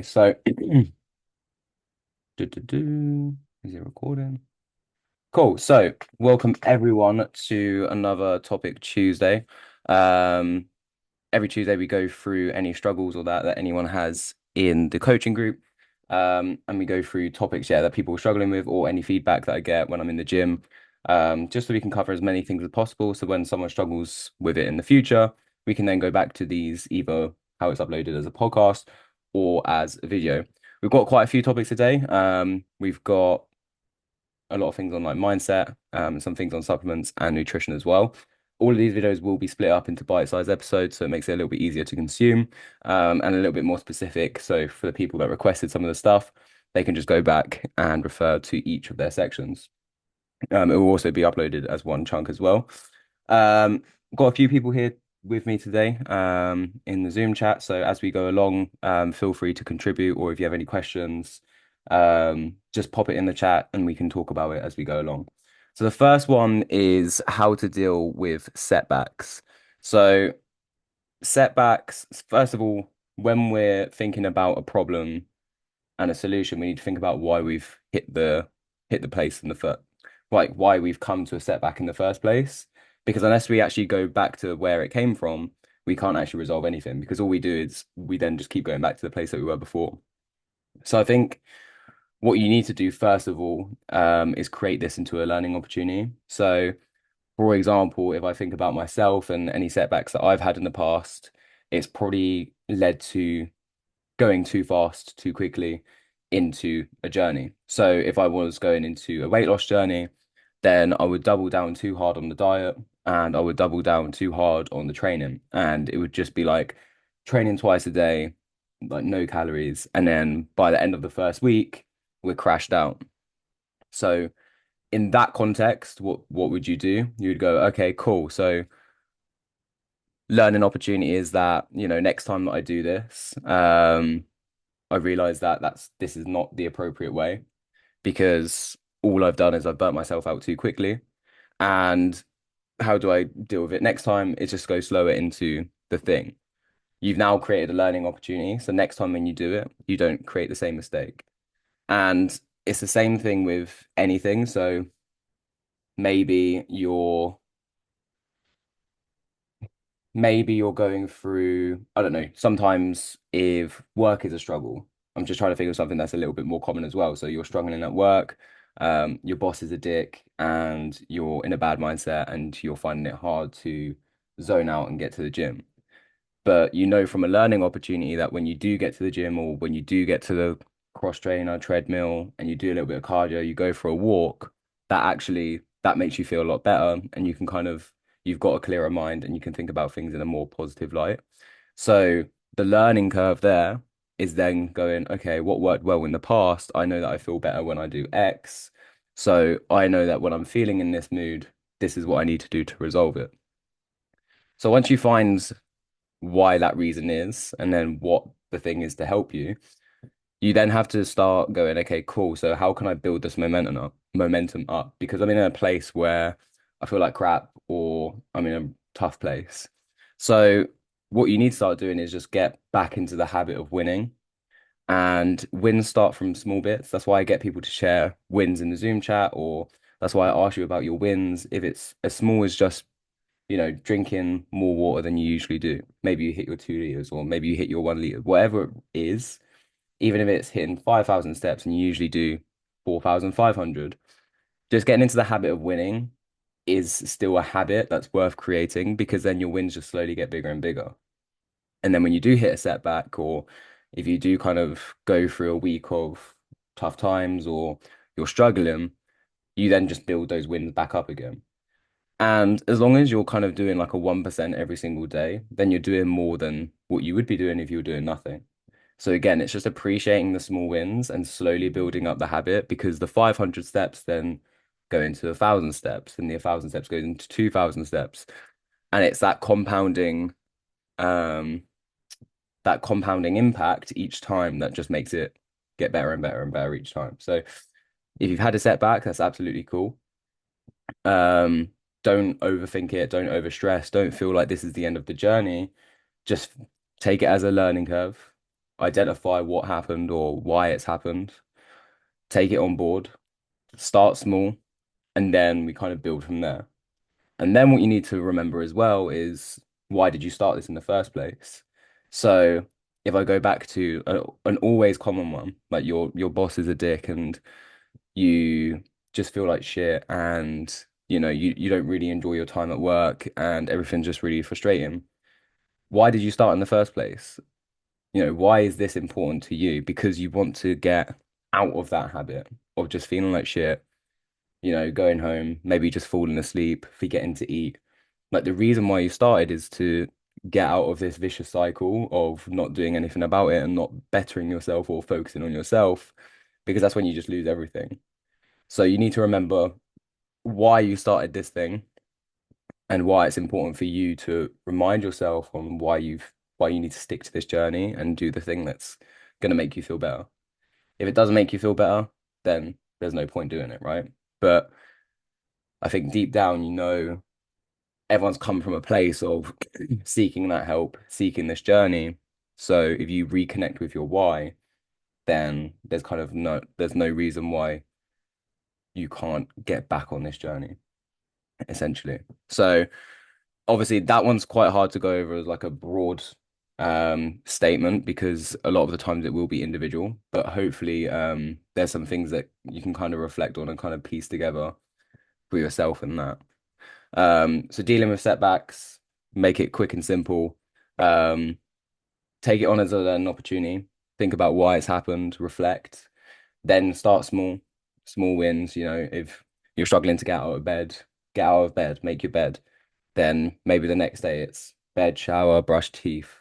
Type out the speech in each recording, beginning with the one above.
So, is it recording? Cool. So, welcome everyone to another Topic Tuesday. Um, every Tuesday we go through any struggles or that anyone has in the coaching group. And we go through topics, that people are struggling with, or any feedback that I get when I'm in the gym. Just so we can cover as many things as possible. So when someone struggles with it in the future, we can then go back to these either how it's uploaded as a podcast or as a video. We've got quite a few topics today. We've got a lot of things on like mindset, some things on supplements and nutrition as well. All of these videos will be split up into bite-sized episodes, so it makes it a little bit easier to consume, and a little bit more specific. So for the people that requested some of the stuff, they can just go back and refer to each of their sections. It will also be uploaded as one chunk as well. Got a few people here with me today in the Zoom chat. So as we go along, feel free to contribute, or if you have any questions, just pop it in the chat and we can talk about it as we go along. So the first one is how to deal with setbacks. So setbacks, first of all, when we're thinking about a problem and a solution, we need to think about why we've hit the place in the foot, like why we've come to a setback in the first place. Because unless we actually go back to where it came from, we can't actually resolve anything because all we do is we then just keep going back to the place that we were before. So I think what you need to do first of all is create this into a learning opportunity. So, for example, if I think about myself and any setbacks that I've had in the past, it's probably led to going too fast, too quickly into a journey. So if I was going into a weight loss journey, then I would double down too hard on the diet and I would double down too hard on the training. And it would just be like training twice a day, like no calories. And then by the end of the first week, we're crashed out. So in that context, what would you do? You would go, okay, cool. So learning opportunity is that, next time that I do this, I realized that this is not the appropriate way because all I've done is I've burnt myself out too quickly. And how do I deal with it next time? It's just go slower into the thing. You've now created a learning opportunity. So next time when you do it, you don't create the same mistake. And it's the same thing with anything. So maybe you're maybe you're going through, I don't know, sometimes if work is a struggle, I'm just trying to think of something that's a little bit more common as well. So you're struggling at work, your boss is a dick, and you're in a bad mindset, and you're finding it hard to zone out and get to the gym. But you know from a learning opportunity that when you do get to the gym or when you do get to the cross trainer, treadmill, and you do a little bit of cardio, you go for a walk, that makes you feel a lot better, and you can kind of you've got a clearer mind and you can think about things in a more positive light. So the learning curve there is then going, okay, what worked well in the past? I know that I feel better when I do X. So I know that when I'm feeling in this mood, this is what I need to do to resolve it. So once you find why that reason is and then what the thing is to help you, you then have to start going, okay, cool. So how can I build this momentum up? Because I'm in a place where I feel like crap or I'm in a tough place. So what you need to start doing is just get back into the habit of winning. And wins start from small bits. That's why I get people to share wins in the Zoom chat, or that's why I ask you about your wins. If it's as small as just drinking more water than you usually do. Maybe you hit your 2 liters, or maybe you hit your 1 liter, whatever it is, even if it's hitting 5,000 steps and you usually do 4,500, just getting into the habit of winning is still a habit that's worth creating because then your wins just slowly get bigger and bigger. And then when you do hit a setback, or if you do kind of go through a week of tough times or you're struggling, you then just build those wins back up again. And as long as you're kind of doing like a 1% every single day, then you're doing more than what you would be doing if you were doing nothing. So again, it's just appreciating the small wins and slowly building up the habit because the 500 steps then go into 1,000 steps and the 1,000 steps goes into 2,000 steps. And it's um, that compounding impact each time that just makes it get better and better and better each time. So if you've had a setback, that's absolutely cool. Um, don't overthink it, don't overstress, don't feel like this is the end of the journey. Just take it as a learning curve. identify what happened or why it's happened, take it on board, start small, and then we kind of build from there. And then what you need to remember as well is why did you start this in the first place? So if I go back to an always common one, like your boss is a dick and you just feel like shit and you don't really enjoy your time at work and everything's just really frustrating. Why did you start in the first place? Why is this important to you? Because you want to get out of that habit of just feeling like shit, going home, maybe just falling asleep, forgetting to eat. Like the reason why you started is to get out of this vicious cycle of not doing anything about it and not bettering yourself or focusing on yourself, because that's when you just lose everything. So you need to remember why you started this thing and why it's important for you to remind yourself on why you need to stick to this journey and do the thing that's going to make you feel better. If it doesn't make you feel better, then there's no point doing it, right? But I think deep down, everyone's come from a place of seeking that help, seeking this journey. So if you reconnect with your why, then there's no reason why you can't get back on this journey, essentially. So obviously that one's quite hard to go over as like a broad statement because a lot of the times it will be individual, but hopefully there's some things that you can kind of reflect on and kind of piece together for yourself in that. So dealing with setbacks, make it quick and simple. Um, take it on as an opportunity. Think about why it's happened, reflect, then start small, small wins. If you're struggling to get out of bed, make your bed. Then maybe the next day it's bed, shower, brush teeth.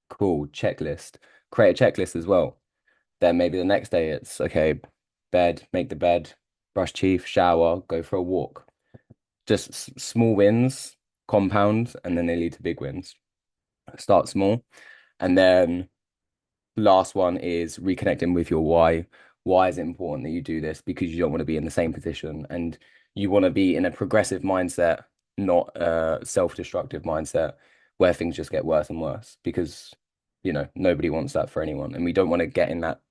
Cool, checklist. Create a checklist as well. Then maybe the next day it's okay, bed, make the bed, brush teeth, shower, go for a walk. Just small wins compound and then they lead to big wins. Start small. And then last one is reconnecting with your why. Why is it important that you do this? Because you don't want to be in the same position and you want to be in a progressive mindset, not a self-destructive mindset where things just get worse and worse because nobody wants that for anyone. And we don't want to get in that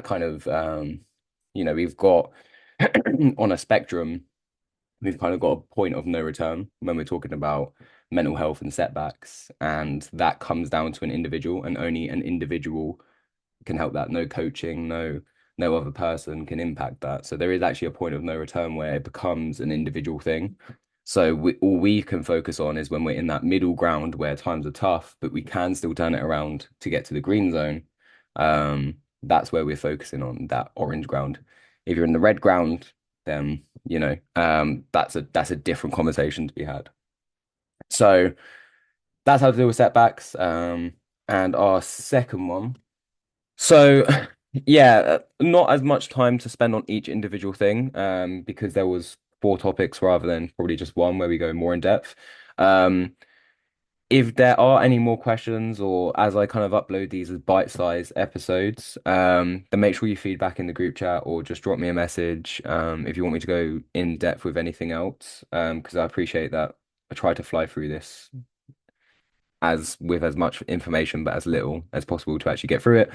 kind of we've got on a spectrum, we've kind of got a point of no return when we're talking about mental health and setbacks. And that comes down to an individual, and only an individual can help that. No coaching, no other person can impact that. So there is actually a point of no return where it becomes an individual thing. So all we can focus on is when we're in that middle ground where times are tough, but we can still turn it around to get to the green zone. That's where we're focusing on that orange ground. If you're in the red ground, then that's a different conversation to be had. So that's how to deal with setbacks. And our second one. So yeah, not as much time to spend on each individual thing, because there was four topics rather than probably just one where we go more in depth. Um, if there are any more questions or as I kind of upload these as bite-sized episodes, then make sure you feedback in the group chat or just drop me a message, if you want me to go in depth with anything else, because I appreciate that I try to fly through this as much information but as little as possible to actually get through it.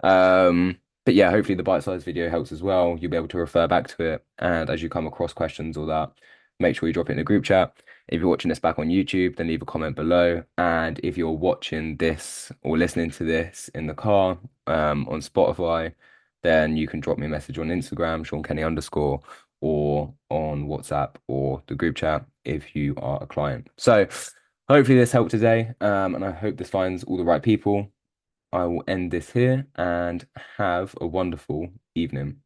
But yeah, hopefully the bite-sized video helps as well. You'll be able to refer back to it, and as you come across questions or that, make sure you drop it in the group chat. If you're watching this back on YouTube, then leave a comment below. And if you're watching this or listening to this in the car, on Spotify, then you can drop me a message on Instagram, Sean Kenny _, or on WhatsApp or the group chat if you are a client. So hopefully this helped today, and I hope this finds all the right people. I will end this here and have a wonderful evening.